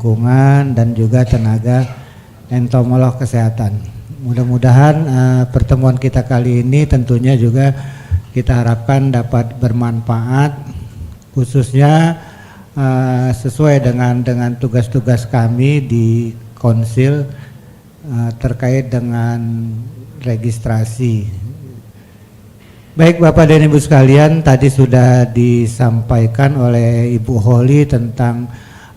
lingkungan dan juga tenaga entomolog kesehatan. Mudah-mudahan pertemuan kita kali ini tentunya juga kita harapkan dapat bermanfaat, khususnya sesuai dengan tugas-tugas kami di konsil terkait dengan registrasi. Baik Bapak dan Ibu sekalian, tadi sudah disampaikan oleh Ibu Holly tentang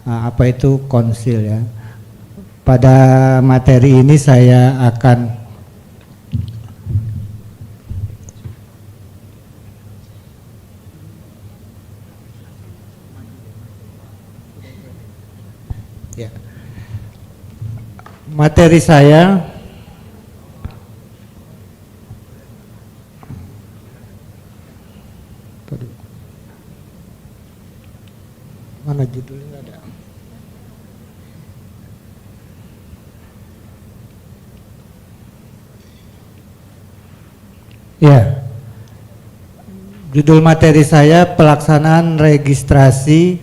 apa itu konsil ya. Pada materi ini saya akan materi saya mana judulnya ada. Ya. Judul materi saya pelaksanaan registrasi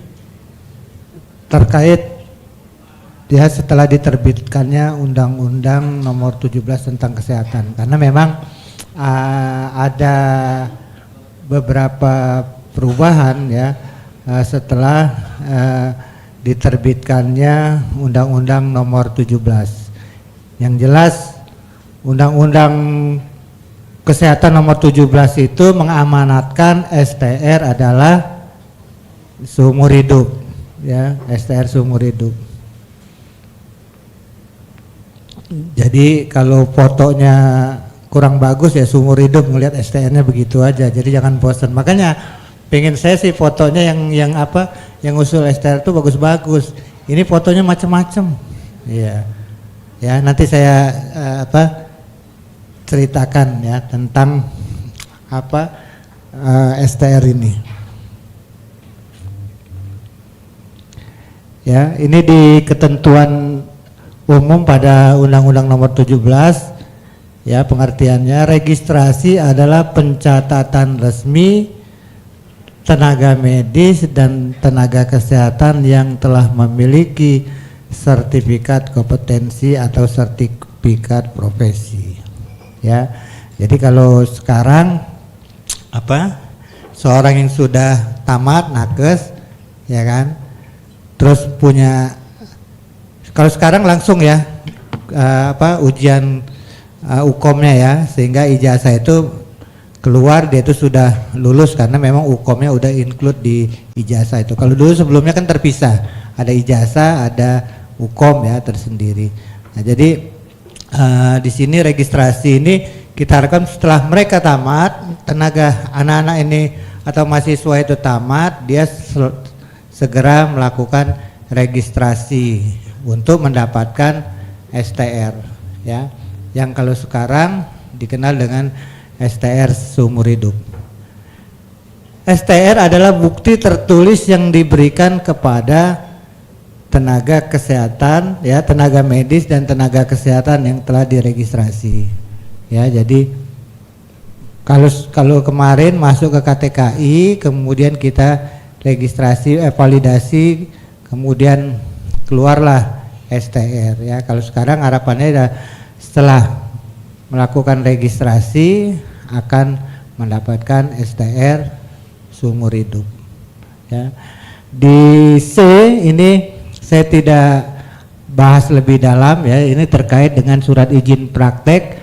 terkait ya setelah diterbitkannya Undang-Undang Nomor 17 tentang Kesehatan, karena memang ada beberapa perubahan ya setelah diterbitkannya Undang-Undang Nomor 17. Yang jelas Undang-Undang Kesehatan Nomor 17 itu mengamanatkan STR adalah seumur hidup ya, STR seumur hidup. Jadi kalau fotonya kurang bagus ya seumur hidup, ngelihat STR-nya begitu aja. Jadi jangan bosan. Makanya pengen saya sih fotonya yang usul STR itu bagus-bagus. Ini fotonya macam-macam. Iya. Ya, nanti saya ceritakan ya tentang STR ini. Ya, ini di ketentuan umum pada Undang-Undang Nomor 17 ya, pengertiannya registrasi adalah pencatatan resmi tenaga medis dan tenaga kesehatan yang telah memiliki sertifikat kompetensi atau sertifikat profesi ya. Jadi kalau sekarang seorang yang sudah tamat nakes ya kan, terus punya, kalau sekarang langsung ya ujian UKOM-nya ya, sehingga ijazah itu keluar dia itu sudah lulus karena memang UKOM-nya udah include di ijazah itu. Kalau dulu sebelumnya kan terpisah, ada ijazah, ada UKOM ya tersendiri. Nah, jadi di sini registrasi ini kita harapkan setelah mereka tamat, tenaga anak-anak ini atau mahasiswa itu tamat, dia segera melakukan registrasi untuk mendapatkan STR ya, yang kalau sekarang dikenal dengan STR seumur hidup. STR adalah bukti tertulis yang diberikan kepada tenaga kesehatan ya, tenaga medis dan tenaga kesehatan yang telah diregistrasi ya. Jadi kalau kemarin masuk ke KTKI, kemudian kita registrasi validasi, kemudian keluarlah STR ya. Kalau sekarang harapannya setelah melakukan registrasi akan mendapatkan STR seumur hidup ya. Di C ini saya tidak bahas lebih dalam ya, ini terkait dengan surat izin praktek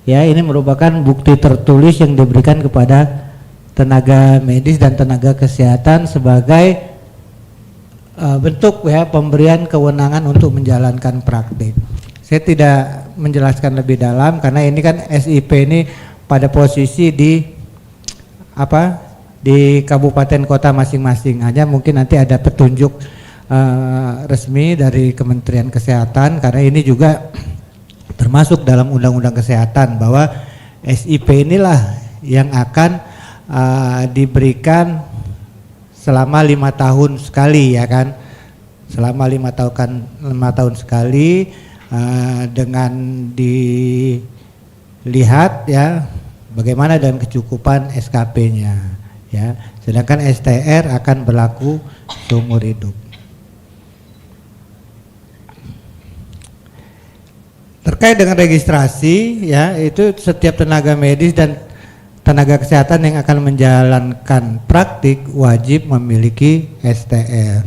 ya. Ini merupakan bukti tertulis yang diberikan kepada tenaga medis dan tenaga kesehatan sebagai bentuk ya pemberian kewenangan untuk menjalankan praktek. Saya tidak menjelaskan lebih dalam karena ini kan SIP ini pada posisi di di kabupaten kota masing-masing. Hanya mungkin nanti ada petunjuk resmi dari Kementerian Kesehatan, karena ini juga termasuk dalam Undang-Undang Kesehatan bahwa SIP inilah yang akan diberikan selama 5 tahun sekali ya kan, selama 5 tahun sekali, dengan dilihat ya bagaimana dengan kecukupan SKP-nya ya. Sedangkan STR akan berlaku seumur hidup. terkait dengan registrasi ya, itu setiap tenaga medis dan tenaga kesehatan yang akan menjalankan praktik wajib memiliki STR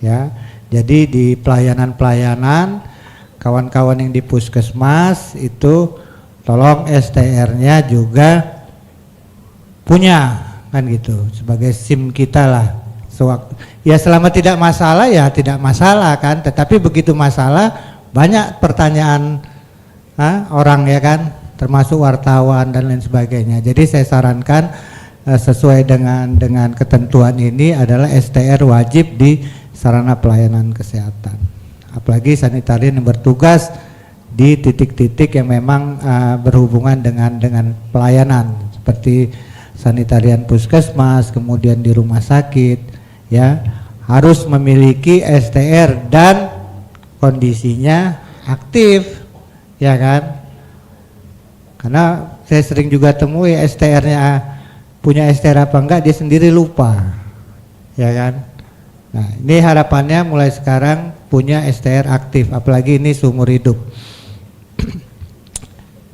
ya. Jadi di pelayanan-pelayanan kawan-kawan yang di puskesmas itu tolong STR-nya juga punya kan gitu, sebagai SIM kita lah. Ya selama tidak masalah ya tidak masalah kan, tetapi begitu masalah banyak pertanyaan orang ya kan, termasuk wartawan dan lain sebagainya. Jadi saya sarankan sesuai dengan ketentuan ini adalah STR wajib di sarana pelayanan kesehatan. Apalagi sanitarian yang bertugas di titik-titik yang memang berhubungan dengan pelayanan seperti sanitarian puskesmas, kemudian di rumah sakit ya, harus memiliki STR dan kondisinya aktif ya kan. Karena saya sering juga temui STR-nya punya STR apa enggak dia sendiri lupa ya kan. Nah ini harapannya mulai sekarang punya STR aktif, apalagi ini seumur hidup.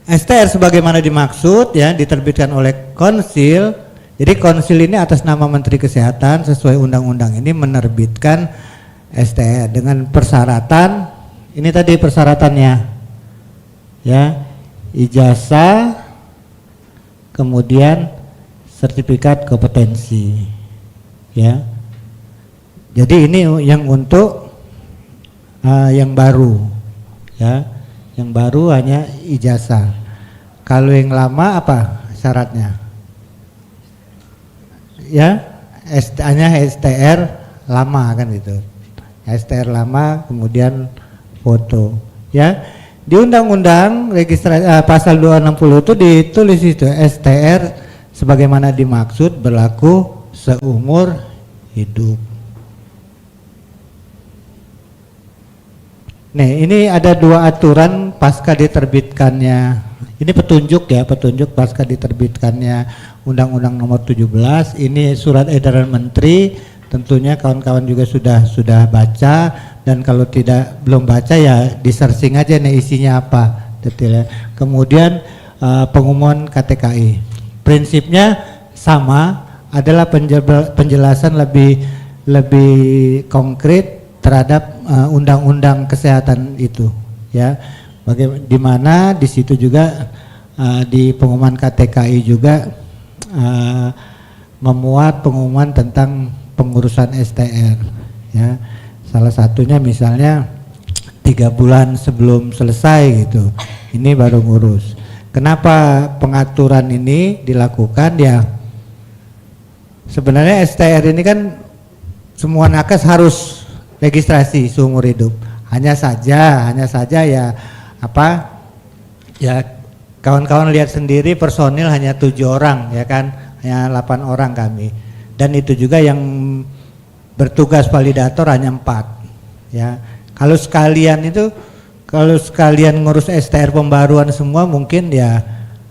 STR sebagaimana dimaksud ya diterbitkan oleh konsil. Jadi konsil ini atas nama Menteri Kesehatan sesuai undang-undang ini menerbitkan STR dengan persyaratan, ini tadi persyaratannya ya, ijazah, kemudian sertifikat kompetensi ya. Jadi ini yang untuk yang baru ya. Yang baru hanya ijazah. Kalau yang lama apa syaratnya? Ya, hanya STR lama kan gitu. STR lama kemudian foto. Ya, di Undang-Undang Registrasi pasal 260 itu ditulis itu STR sebagaimana dimaksud berlaku seumur hidup. Nah ini ada dua aturan pasca diterbitkannya, ini petunjuk ya, petunjuk pasca diterbitkannya Undang-Undang nomor 17, ini surat edaran menteri, tentunya kawan-kawan juga sudah baca, dan kalau belum baca ya di searching aja nih isinya apa detailnya. Kemudian pengumuman KTKI, prinsipnya sama, adalah penjelasan lebih konkret terhadap undang-undang kesehatan itu ya, di mana di situ juga di pengumuman KTKI juga memuat pengumuman tentang pengurusan STR ya, salah satunya misalnya 3 bulan sebelum selesai gitu ini baru ngurus. Kenapa pengaturan ini dilakukan ya, sebenarnya STR ini kan semua nakes harus registrasi seumur hidup. Hanya saja ya apa ya, kawan-kawan lihat sendiri personil hanya 7 orang ya kan, hanya 8 orang kami, dan itu juga yang bertugas validator hanya 4 ya. Kalau sekalian ngurus STR pembaruan semua mungkin ya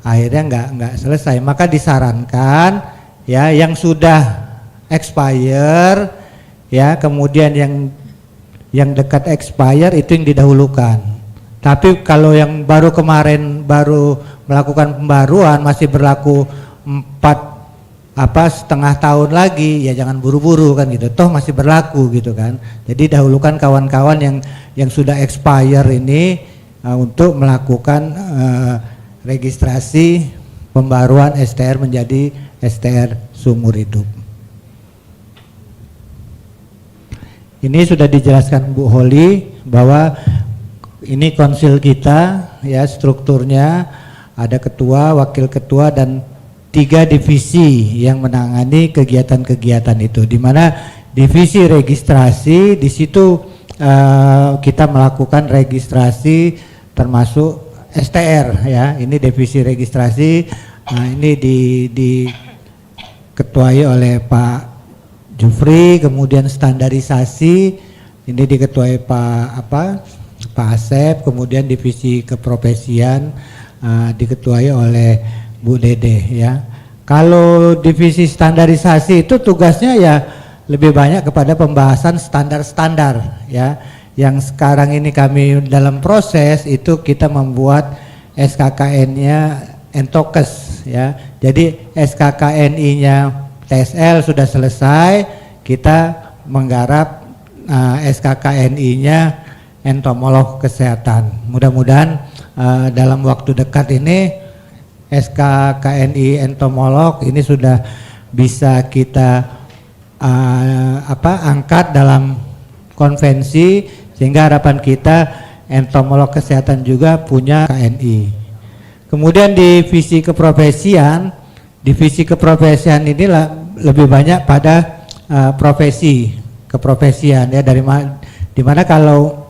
akhirnya nggak selesai. Maka disarankan ya yang sudah expire ya, kemudian yang dekat expire itu yang didahulukan. Tapi kalau yang baru kemarin baru melakukan pembaruan masih berlaku setengah tahun lagi, ya jangan buru-buru kan gitu, toh masih berlaku gitu kan. Jadi dahulukan kawan-kawan yang sudah expire ini untuk melakukan registrasi pembaruan STR menjadi STR seumur hidup. Ini sudah dijelaskan Bu Holi bahwa ini konsil kita ya, strukturnya ada ketua, wakil ketua, dan 3 divisi yang menangani kegiatan-kegiatan itu, di mana divisi registrasi di situ kita melakukan registrasi termasuk STR ya. Ini divisi registrasi, ini diketuai oleh Pak Jufri, kemudian standarisasi ini diketuai Pak Asep, kemudian divisi keprofesian diketuai oleh Bu Dede ya. Kalau divisi standarisasi itu tugasnya ya lebih banyak kepada pembahasan standar-standar ya, Yang sekarang ini kami dalam proses itu kita membuat SKKN-nya Entokes ya. Jadi SKKNI-nya TSL sudah selesai, kita menggarap SKKNI-nya entomolog kesehatan. Mudah-mudahan dalam waktu dekat ini SKKNI entomolog ini sudah bisa kita angkat dalam konvensi, sehingga harapan kita entomolog kesehatan juga punya KNI. Kemudian divisi keprofesian inilah lebih banyak pada profesi keprofesian ya, dimana kalau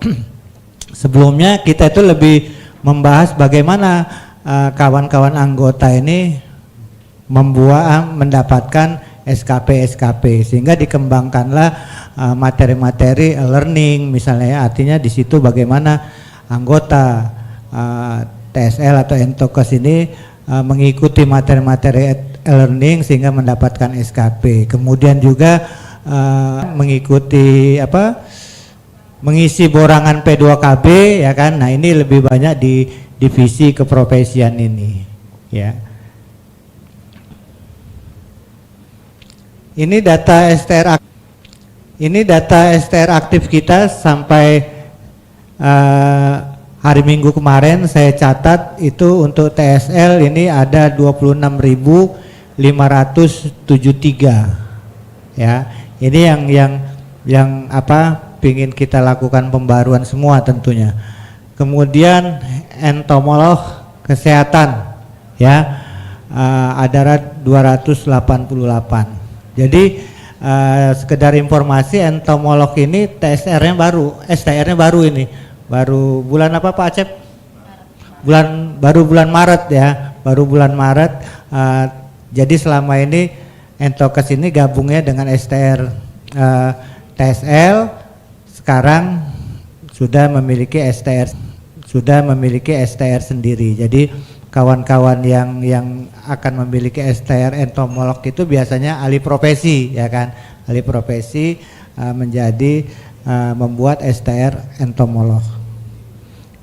sebelumnya kita itu lebih membahas bagaimana kawan-kawan anggota ini mendapatkan SKP sehingga dikembangkanlah materi-materi learning misalnya ya, artinya di situ bagaimana anggota TSL atau Entokes ini mengikuti materi-materi learning sehingga mendapatkan SKP. Kemudian juga mengikuti mengisi borangan P2KB ya kan. Nah, ini lebih banyak di divisi keprofesian ini ya. Ini data STR aktif kita sampai hari Minggu kemarin saya catat itu untuk TSL ini ada 26.573 ya. Ini yang ingin kita lakukan pembaruan semua tentunya. Kemudian entomolog kesehatan ya ada 288. Jadi sekedar informasi, entomolog ini TSR-nya baru, STR-nya baru ini. Baru bulan apa Pak Acep? Baru bulan Maret ya, baru bulan Maret. Jadi selama ini Entokes ini gabungnya dengan STR TSL, sekarang sudah memiliki STR sendiri. Jadi kawan-kawan yang akan memiliki STR entomolog itu biasanya ahli profesi ya kan, ahli profesi menjadi membuat STR entomolog.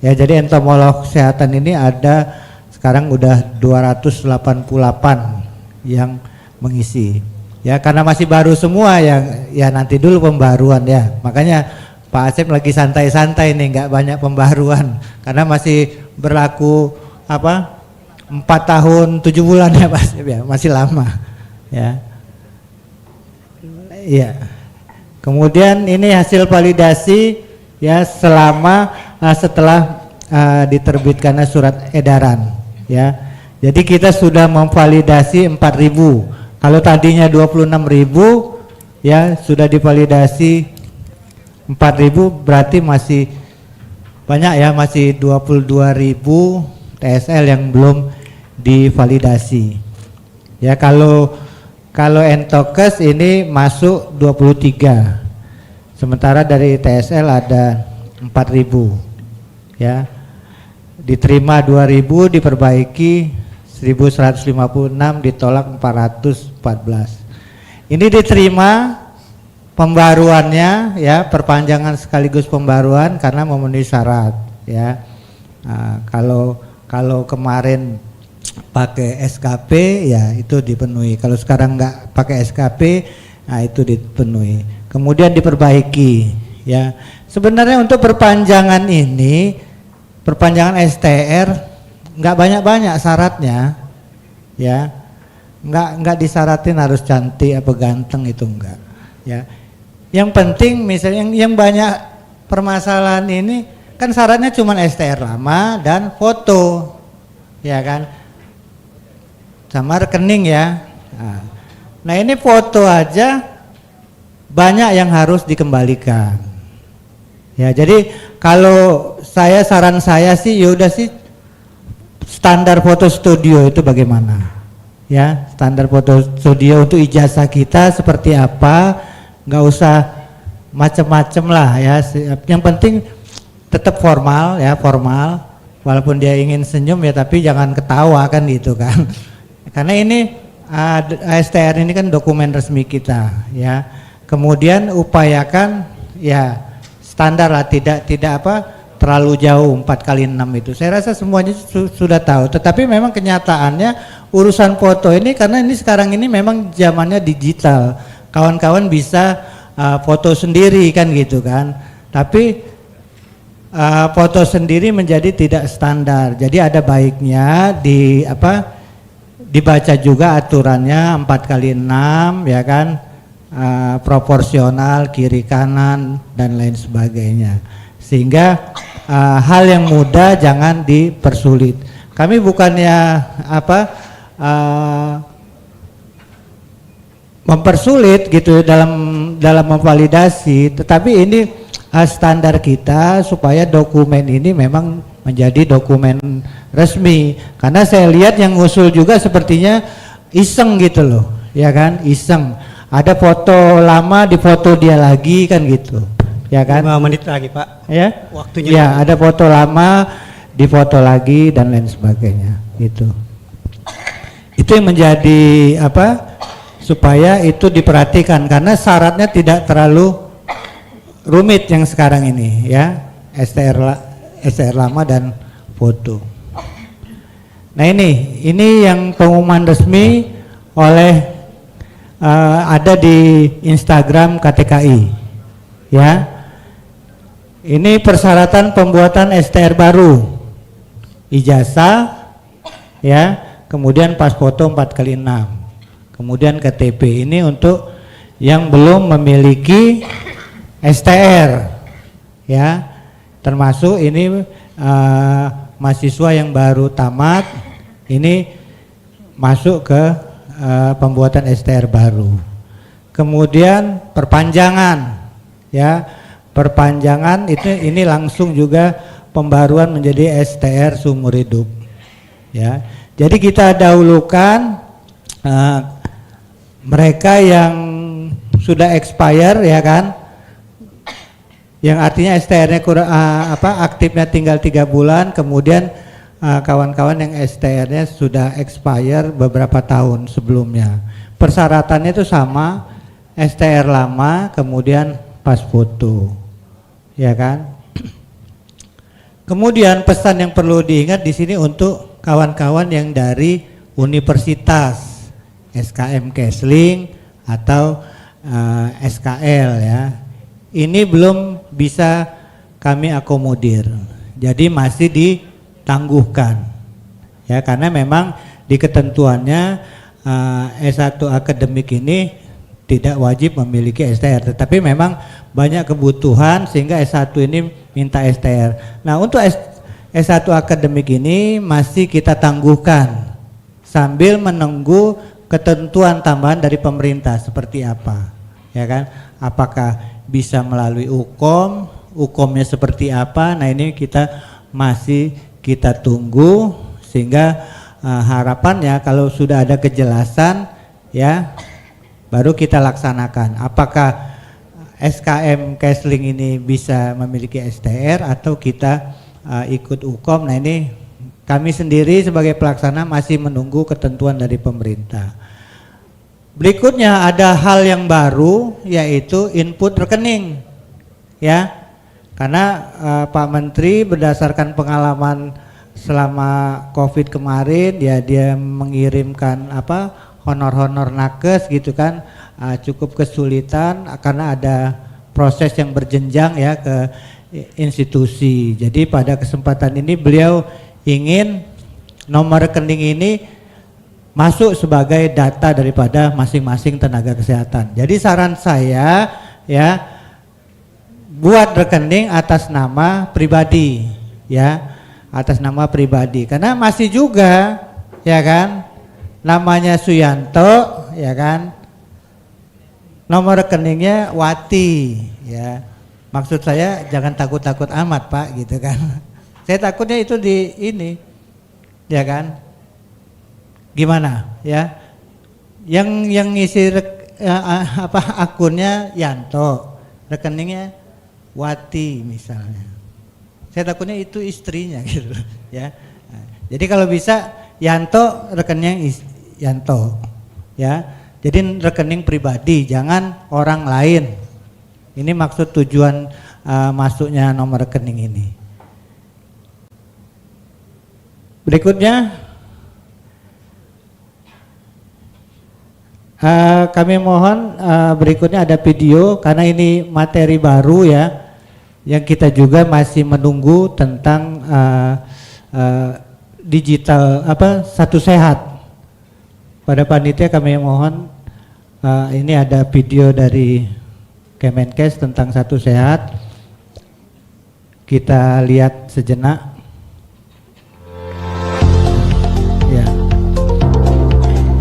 Ya, jadi entomolog kesehatan ini ada sekarang udah 288 yang mengisi. Ya, karena masih baru semua ya nanti dulu pembaruan ya. Makanya Pak Asep lagi santai-santai nih, nggak banyak pembaruan karena masih berlaku 4 tahun 7 bulan ya Pak Asep ya, masih lama ya. Iya. Kemudian ini hasil validasi ya setelah diterbitkannya surat edaran ya. Jadi kita sudah memvalidasi 4.000. Kalau tadinya 26.000 ya sudah divalidasi 4.000, berarti masih banyak ya, masih 22.000 TSL yang belum divalidasi. Ya, kalau Entokes ini masuk 23. Sementara dari TSL ada 4.000. Ya. Diterima 2.000, diperbaiki 1.156, ditolak 414. Ini diterima pembaruannya ya, perpanjangan sekaligus pembaruan karena memenuhi syarat ya. Kalau kemarin pakai SKP ya itu dipenuhi. Kalau sekarang nggak pakai SKP, nah itu dipenuhi. Kemudian diperbaiki ya. Sebenarnya untuk perpanjangan ini, perpanjangan STR nggak banyak-banyak syaratnya ya, nggak disaratin harus cantik apa ganteng, itu enggak ya. Yang penting misalnya yang banyak permasalahan ini kan syaratnya cuma STR lama dan foto ya kan, sama rekening ya. Nah ini foto aja banyak yang harus dikembalikan ya. Jadi kalau saran saya sih yaudah sih, standar foto studio itu bagaimana ya, standar foto studio untuk ijazah kita seperti apa, nggak usah macem-macem lah ya. Yang penting tetap formal ya, formal, walaupun dia ingin senyum ya tapi jangan ketawa kan gitu kan. Karena ini STR ini kan dokumen resmi kita ya. Kemudian upayakan ya standar lah, tidak terlalu jauh 4 kali 6 itu. Saya rasa semuanya sudah tahu. Tetapi memang kenyataannya urusan foto ini, karena ini sekarang ini memang zamannya digital. Kawan-kawan bisa foto sendiri kan gitu kan. Tapi foto sendiri menjadi tidak standar. Jadi ada baiknya dibaca juga aturannya 4 kali 6 ya kan. Proporsional, kiri kanan dan lain sebagainya. Sehingga hal yang mudah jangan dipersulit. Kami bukannya mempersulit gitu dalam memvalidasi, tetapi ini standar kita supaya dokumen ini memang menjadi dokumen resmi. Karena saya lihat yang ngusul juga sepertinya iseng gitu loh, ya kan, iseng. Ada foto lama difoto dia lagi kan gitu. Ya kan? 5 menit lagi Pak. Ya. Waktunya. Ya, ada foto lama, difoto lagi dan lain sebagainya. Gitu. Itu yang menjadi supaya itu diperhatikan karena syaratnya tidak terlalu rumit yang sekarang ini ya. STR lama dan foto. Nah ini yang pengumuman resmi oleh ada di Instagram KTKI ya. Ini persyaratan pembuatan STR baru, ijazah, ya, kemudian pas foto 4 kali 6, kemudian KTP. Ini untuk yang belum memiliki STR, ya, termasuk ini mahasiswa yang baru tamat, ini masuk ke pembuatan STR baru. Kemudian perpanjangan, ya. Perpanjangan ini langsung juga pembaruan menjadi STR seumur hidup ya. Jadi kita dahulukan mereka yang sudah expire ya kan, yang artinya STR-nya aktifnya tinggal 3 bulan, kemudian kawan-kawan yang STR-nya sudah expire beberapa tahun sebelumnya. Persyaratannya itu sama, STR lama kemudian pas foto. Ya kan. Kemudian pesan yang perlu diingat di sini untuk kawan-kawan yang dari universitas, SKM Kesling atau SKL ya. Ini belum bisa kami akomodir. Jadi masih ditangguhkan. Ya, karena memang di ketentuannya S1 akademik ini tidak wajib memiliki STR, tetapi memang banyak kebutuhan sehingga S1 ini minta STR. Nah, untuk S1 akademik ini masih kita tangguhkan sambil menunggu ketentuan tambahan dari pemerintah seperti apa, ya kan? Apakah bisa melalui UKOM-nya seperti apa? Nah, ini masih kita tunggu sehingga harapannya kalau sudah ada kejelasan ya baru kita laksanakan. Apakah SKM Kesling ini bisa memiliki STR atau kita ikut UKOM? Nah, ini kami sendiri sebagai pelaksana masih menunggu ketentuan dari pemerintah. Berikutnya ada hal yang baru yaitu input rekening ya. Karena Pak Menteri berdasarkan pengalaman selama COVID kemarin ya, dia mengirimkan honor-honor nakes gitu kan, cukup kesulitan karena ada proses yang berjenjang ya ke institusi. Jadi pada kesempatan ini beliau ingin nomor rekening ini masuk sebagai data daripada masing-masing tenaga kesehatan. Jadi saran saya ya, buat rekening atas nama pribadi ya, atas nama pribadi, karena masih juga ya kan namanya Suyanto ya kan, nomor rekeningnya Wati ya. Maksud saya jangan takut-takut amat Pak gitu kan. Saya takutnya itu di ini ya kan, gimana ya, yang ngisi akunnya Yanto, rekeningnya Wati misalnya. Saya takutnya itu istrinya gitu ya. Nah, jadi kalau bisa Yanto rekeningnya Yanto ya. Jadi rekening pribadi, jangan orang lain. Ini maksud tujuan masuknya nomor rekening ini. Berikutnya kami mohon berikutnya ada video karena ini materi baru ya, yang kita juga masih menunggu tentang digital Satu Sehat. Pada panitia kami mohon ini ada video dari Kemenkes tentang Satu Sehat. Kita lihat sejenak. Ya.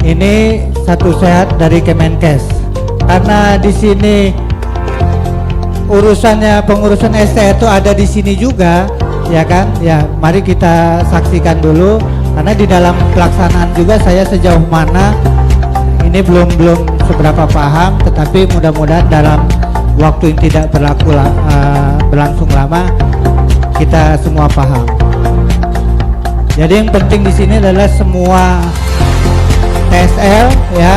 Ini Satu Sehat dari Kemenkes. Karena di sini pengurusan STR itu ada di sini juga, ya kan? Ya, mari kita saksikan dulu karena di dalam pelaksanaan juga saya sejauh mana ini belum seberapa paham, tetapi mudah-mudahan dalam waktu yang tidak berlangsung lama kita semua paham. Jadi yang penting di sini adalah semua TSL ya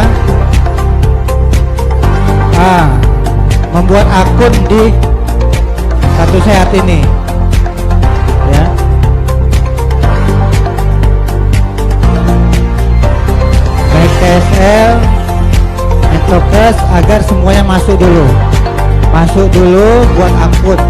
membuat akun di Satu Sehat ini ya. Baik TSL, Metrokes agar semuanya masuk dulu buat akun.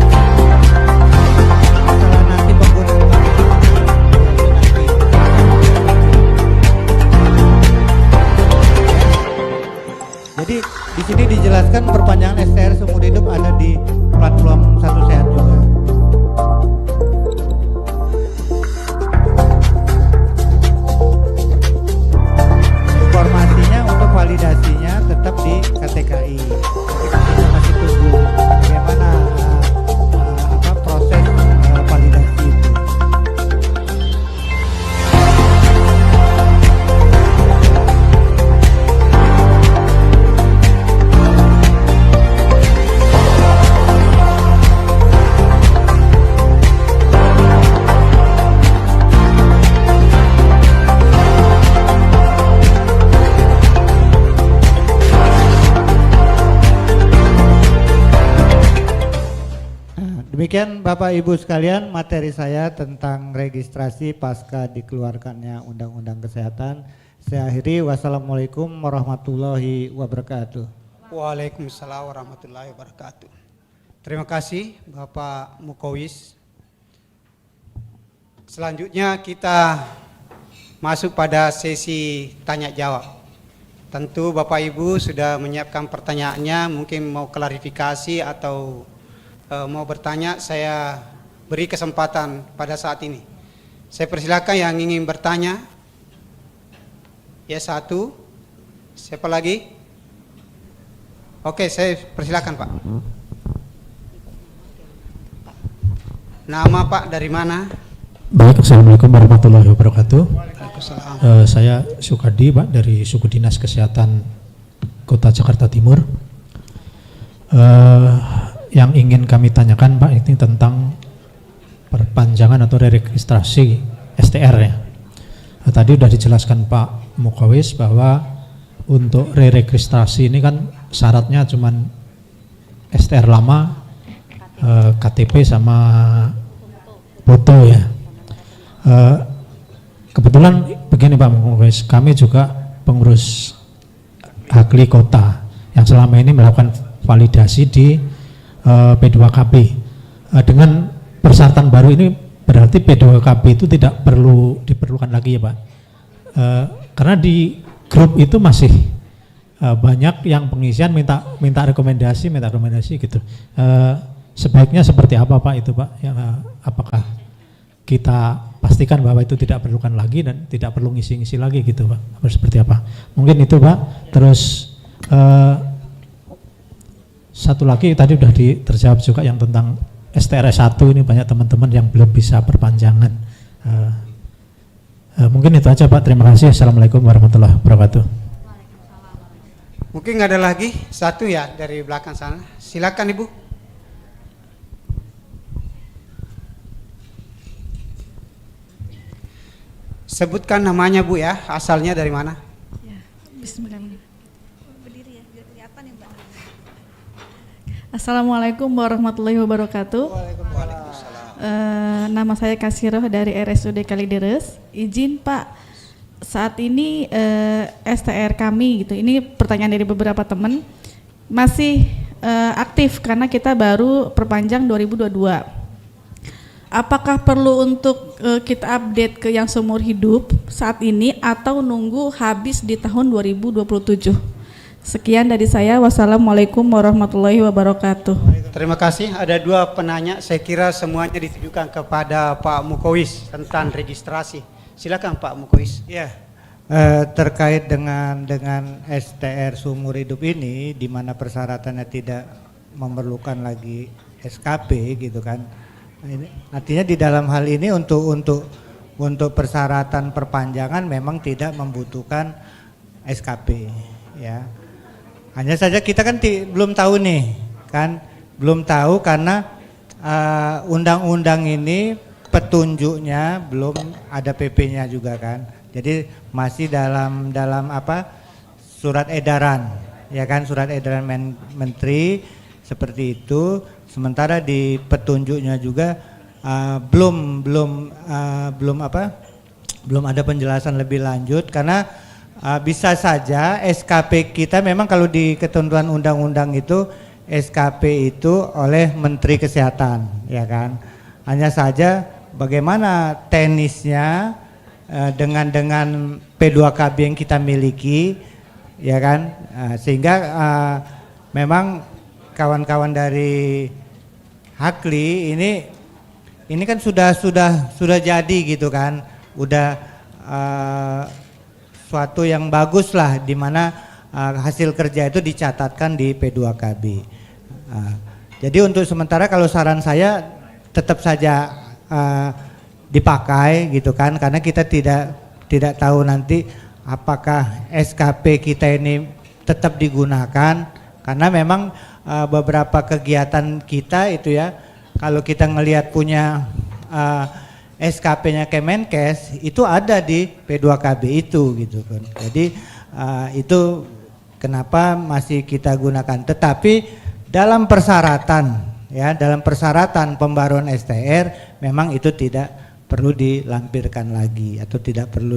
Jadi di sini dijelaskan perpanjangan STR seumur hidup ada di platform Satu Sehat juga. Informasinya untuk validasinya tetap di KTKI. Kita masih tunggu bagaimana proses validasi itu. Demikian Bapak Ibu sekalian materi saya tentang registrasi pasca dikeluarkannya Undang-Undang Kesehatan. Saya akhiri, wassalamualaikum warahmatullahi wabarakatuh. Waalaikumsalam warahmatullahi wabarakatuh. Terima kasih Bapak Mukawis. Selanjutnya kita masuk pada sesi tanya jawab. Tentu Bapak Ibu sudah menyiapkan pertanyaannya, mungkin mau klarifikasi atau mau bertanya, saya beri kesempatan pada saat ini. Saya persilakan yang ingin bertanya. Ya, satu. Siapa lagi? Oke, saya persilakan Pak. Nama Pak dari mana? Baik, assalamualaikum warahmatullahi wabarakatuh. Waalaikumsalam. Saya Sukadi Pak dari Suku Dinas Kesehatan Kota Jakarta Timur. Yang ingin kami tanyakan Pak ini tentang perpanjangan atau registrasi STR ya. Tadi sudah dijelaskan Pak Mukawis bahwa untuk registrasi ini kan syaratnya cuman STR lama, KTP sama foto ya. Kebetulan begini Pak Mukawis, kami juga pengurus Hakli Kota yang selama ini melakukan validasi di P2KB. Dengan persyaratan baru ini berarti P2KB itu tidak perlu diperlukan lagi ya Pak, karena di grup itu masih banyak yang pengisian minta rekomendasi gitu. Sebaiknya seperti apa Pak itu Pak? Apakah kita pastikan bahwa itu tidak perlukan lagi dan tidak perlu ngisi-ngisi lagi gitu Pak? Atau seperti apa? Mungkin itu Pak. Terus satu lagi tadi sudah terjawab juga yang tentang STR1 ini, banyak teman-teman yang belum bisa perpanjangan. Mungkin itu aja Pak, terima kasih. Assalamualaikum warahmatullahi wabarakatuh. Mungkin ada lagi satu ya dari belakang sana. Silakan Ibu. Sebutkan namanya Bu ya, asalnya dari mana? Ya, bismillahirrahmanirrahim. Berdiri ya, biar kelihatan ya Mbak. Assalamualaikum warahmatullahi wabarakatuh. Nama saya Kasiroh dari RSUD Kalideres. Izin Pak, saat ini STR kami gitu, ini pertanyaan dari beberapa teman, masih aktif karena kita baru perpanjang 2022. Apakah perlu untuk kita update ke yang seumur hidup saat ini atau nunggu habis di tahun 2027? Sekian dari saya. Wassalamualaikum warahmatullahi wabarakatuh. Terima kasih. Ada dua penanya. Saya kira semuanya ditujukan kepada Pak Mukowis tentang registrasi. Silakan Pak Mukowis. Ya, terkait dengan STR seumur hidup ini, di mana persyaratannya tidak memerlukan lagi SKP gitu kan. Ini, artinya di dalam hal ini untuk persyaratan perpanjangan memang tidak membutuhkan SKP, ya. Hanya saja kita kan belum tahu nih, kan belum tahu karena undang-undang ini petunjuknya belum ada PP-nya juga kan. Jadi masih dalam apa, surat edaran, ya kan, surat edaran menteri seperti itu. Sementara di petunjuknya juga belum ada penjelasan lebih lanjut karena bisa saja SKP kita memang kalau di ketentuan undang-undang itu SKP itu oleh Menteri Kesehatan, ya kan. Hanya saja bagaimana teknisnya dengan P2KB yang kita miliki, ya kan, sehingga memang kawan-kawan dari Hakli ini kan sudah jadi gitu kan, udah suatu yang bagus lah, di mana hasil kerja itu dicatatkan di P2KB. Jadi untuk sementara kalau saran saya tetap saja dipakai gitu kan, karena kita tidak tahu nanti apakah SKP kita ini tetap digunakan, karena memang beberapa kegiatan kita itu ya, kalau kita ngelihat punya SKP-nya Kemenkes itu ada di P2KB itu gitu kan. Jadi itu kenapa masih kita gunakan, tetapi dalam persyaratan ya, dalam persyaratan pembaruan STR memang itu tidak perlu dilampirkan lagi atau tidak perlu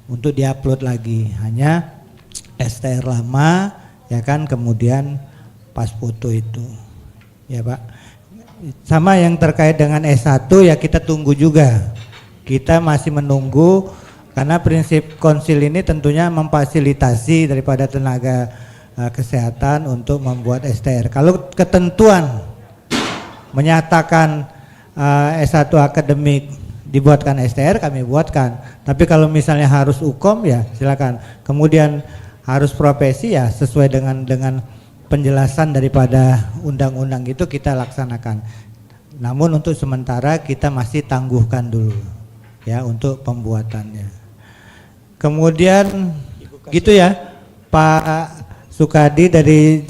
untuk diupload lagi, hanya STR lama ya kan, kemudian pas foto itu ya Pak. Sama yang terkait dengan S1 ya kita tunggu juga, kita masih menunggu karena prinsip konsil ini tentunya memfasilitasi daripada tenaga kesehatan untuk membuat STR. Kalau ketentuan menyatakan S1 akademik dibuatkan STR, kami buatkan, tapi kalau misalnya harus UKOM ya silakan, kemudian harus profesi ya sesuai dengan penjelasan daripada undang-undang itu kita laksanakan. Namun untuk sementara kita masih tangguhkan dulu ya untuk pembuatannya. Kemudian gitu ya Pak Sukadi dari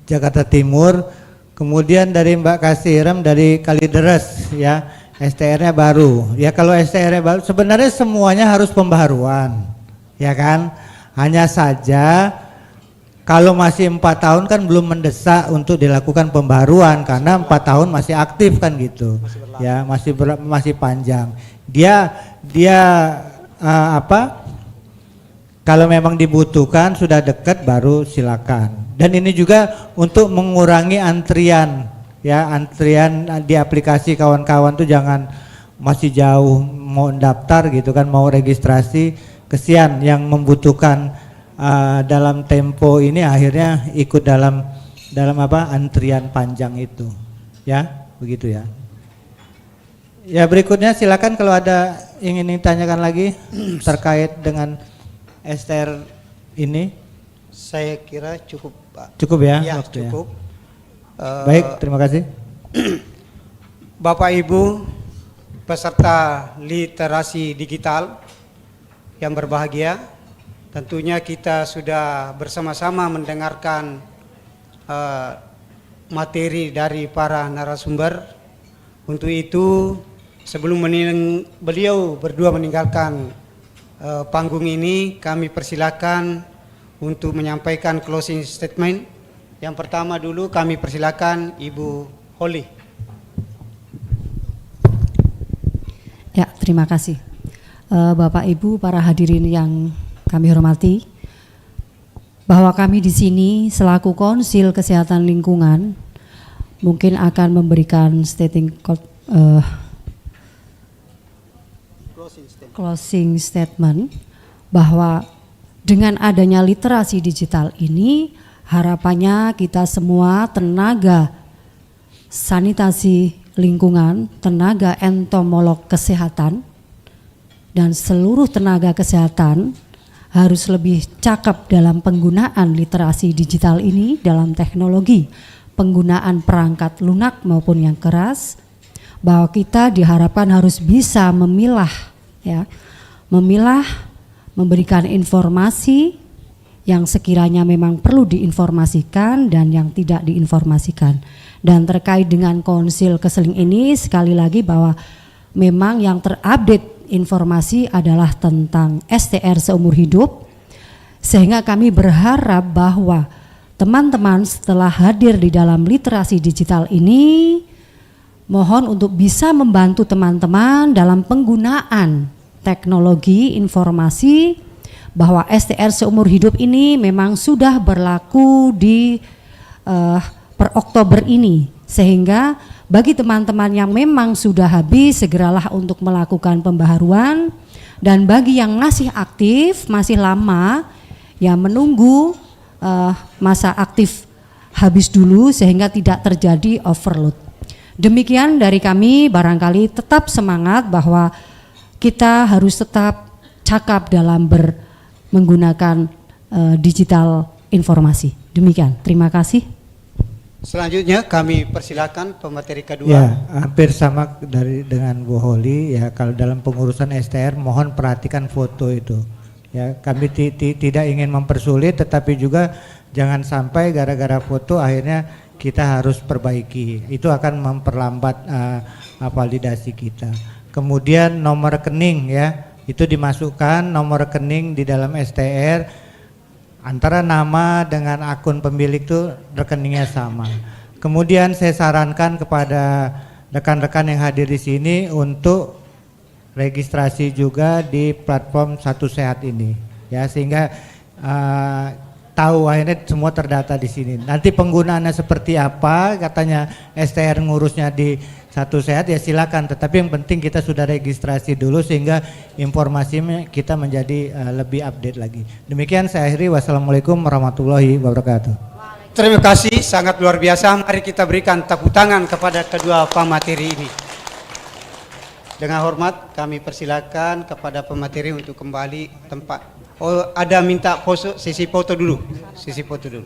Jakarta Timur, kemudian dari Mbak Kasirem dari Kalideres ya, STR-nya baru. Ya kalau STR-nya baru sebenarnya semuanya harus pembaharuan ya kan. Hanya saja kalau masih 4 tahun kan belum mendesak untuk dilakukan pembaruan karena 4 tahun masih aktif kan gitu. Ya, masih panjang. Dia kalau memang dibutuhkan sudah dekat baru silakan. Dan ini juga untuk mengurangi antrian ya, antrian di aplikasi kawan-kawan tuh jangan masih jauh mau daftar gitu kan, mau registrasi, kesian yang membutuhkan dalam tempo ini akhirnya ikut dalam antrian panjang itu ya, begitu ya. Ya berikutnya silakan kalau ada yang ingin ditanyakan lagi terkait dengan STR ini. Saya kira cukup Pak. Cukup ya, Ya waktunya. cukup. Baik, terima kasih. Bapak Ibu peserta literasi digital yang berbahagia, tentunya kita sudah bersama-sama mendengarkan materi dari para narasumber. Untuk itu sebelum beliau berdua meninggalkan panggung ini, kami persilakan untuk menyampaikan closing statement Yang pertama dulu kami persilakan Ibu Holly. Ya, terima kasih. Bapak Ibu, para hadirin yang kami hormati, bahwa kami di sini selaku Konsil Kesehatan Lingkungan mungkin akan memberikan closing statement bahwa dengan adanya literasi digital ini harapannya kita semua tenaga sanitasi lingkungan, tenaga entomolog kesehatan dan seluruh tenaga kesehatan harus lebih cakap dalam penggunaan literasi digital ini dalam teknologi penggunaan perangkat lunak maupun yang keras, bahwa kita diharapkan harus bisa memilah, memberikan informasi yang sekiranya memang perlu diinformasikan dan yang tidak diinformasikan. Dan terkait dengan konsil keseling ini sekali lagi bahwa memang yang terupdate informasi adalah tentang STR seumur hidup, sehingga kami berharap bahwa teman-teman setelah hadir di dalam literasi digital ini mohon untuk bisa membantu teman-teman dalam penggunaan teknologi informasi bahwa STR seumur hidup ini memang sudah berlaku di per Oktober ini, sehingga bagi teman-teman yang memang sudah habis segeralah untuk melakukan pembaharuan, dan bagi yang masih aktif masih lama ya menunggu masa aktif habis dulu sehingga tidak terjadi overload. Demikian dari kami, barangkali tetap semangat bahwa kita harus tetap cakap dalam menggunakan digital informasi. Demikian, terima kasih. Selanjutnya kami persilakan pemateri kedua. Ya, hampir sama dengan Bu Holly ya. Kalau dalam pengurusan STR mohon perhatikan foto itu. Ya, kami tidak ingin mempersulit, tetapi juga jangan sampai gara-gara foto akhirnya kita harus perbaiki. Itu akan memperlambat validasi kita. Kemudian nomor rekening ya, itu dimasukkan nomor rekening di dalam STR. Antara nama dengan akun pemilik itu rekeningnya sama. Kemudian saya sarankan kepada rekan-rekan yang hadir di sini untuk registrasi juga di platform Satu Sehat ini, ya, sehingga tahu akhirnya semua terdata di sini. Nanti penggunaannya seperti apa, katanya STR ngurusnya di Satu Sehat, ya silakan. Tetapi yang penting kita sudah registrasi dulu sehingga informasinya kita menjadi lebih update lagi. Demikian saya akhiri. Wassalamualaikum warahmatullahi wabarakatuh. Terima kasih, sangat luar biasa. Mari kita berikan tepuk tangan kepada kedua pemateri ini. Dengan hormat kami persilakan kepada pemateri untuk kembali tempat. Oh, ada minta sesi foto dulu. Sesi foto dulu.